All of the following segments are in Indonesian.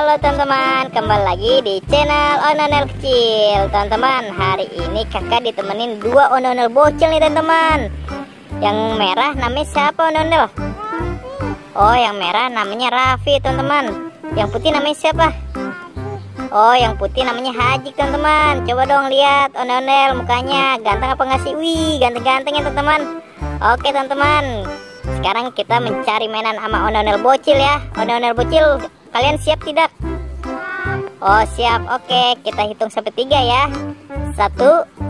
Halo teman-teman, kembali lagi di channel Ononel Kecil. Teman-teman, hari ini kakak ditemenin dua Ononel bocil nih teman-teman. Yang merah namanya siapa Ononel? Oh, yang merah namanya Raffi teman-teman. Yang putih namanya siapa? Oh, yang putih namanya Haji teman-teman. Coba dong lihat Ononel mukanya, ganteng apa nggak sih? Wih, ganteng-ganteng ya teman-teman. Oke teman-teman, sekarang kita mencari mainan sama Ononel bocil ya. Ononel bocil, kalian siap tidak? Oh siap. Oke, kita hitung sampai 3 ya. 1,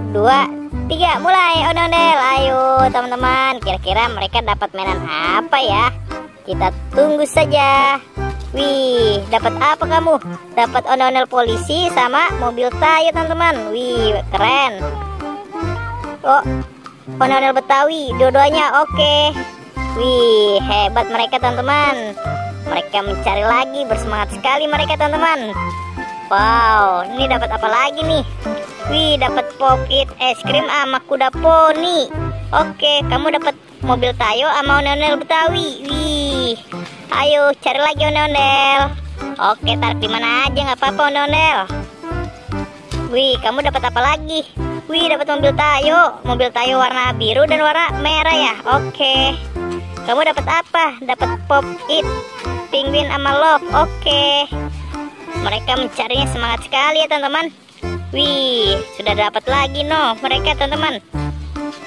2, 3, mulai Ononel. Ayo teman-teman, kira-kira mereka dapat mainan apa ya? Kita tunggu saja. Wih, dapat apa kamu? Dapat Ononel polisi sama mobil Tayo teman-teman. Wih, keren. Oh, Ononel Betawi, dua-duanya oke. Wih, hebat mereka teman-teman. Mereka mencari lagi, bersemangat sekali mereka teman-teman. Wow, ini dapat apa lagi nih? Wih, dapat pocket es krim sama kuda poni. Oke, kamu dapat mobil Tayo sama Ononel Betawi. Wih, ayo cari lagi Ononel. Oke, tarik di mana aja nggak apa-apa Ononel. Wih, kamu dapat apa lagi? Wih, dapat mobil Tayo warna biru dan warna merah ya. Oke, kamu dapat apa? Dapat pop it, penguin sama love. Oke, mereka mencarinya semangat sekali ya teman-teman. Wih, sudah dapat lagi mereka teman-teman.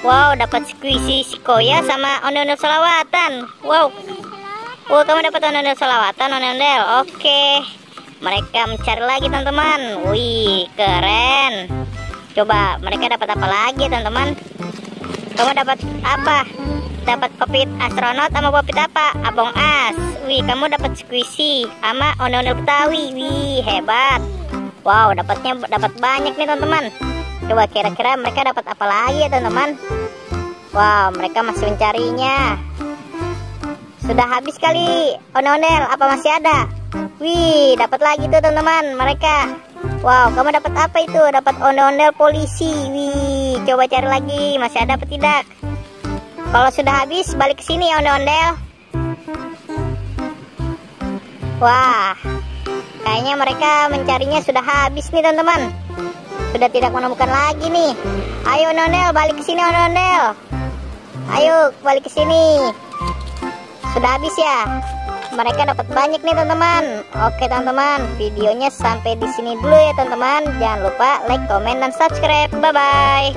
Wow, dapat squishy Sikoya sama Ononel Selawatan. Wow, kamu dapat Ononel Selawatan Ononel. Oke, mereka mencari lagi teman-teman. Wih, keren. Coba mereka dapat apa lagi teman-teman? Kamu dapat apa? Dapat popit astronot sama popit apa? Abong as. Wih, kamu dapat squishy sama Ononel Betawi. Wih, hebat. Wow, dapat banyak nih teman-teman. Coba kira-kira mereka dapat apa lagi ya teman-teman? Wow, mereka masih mencarinya. Sudah habis kali Ononel, apa masih ada? Wih, dapat lagi tuh teman-teman mereka. Wow, kamu dapat apa itu? Dapat Ononel polisi. Wih, coba cari lagi, masih ada apa tidak? Kalau sudah habis, balik ke sini Ononel. Wah, kayaknya mereka mencarinya sudah habis nih teman-teman. Sudah tidak menemukan lagi nih. Ayo Ononel, balik ke sini Ononel. Ayo balik ke sini. Sudah habis ya. Mereka dapat banyak nih teman-teman. Oke teman-teman, videonya sampai di sini dulu ya teman-teman. Jangan lupa like, comment, dan subscribe. Bye bye.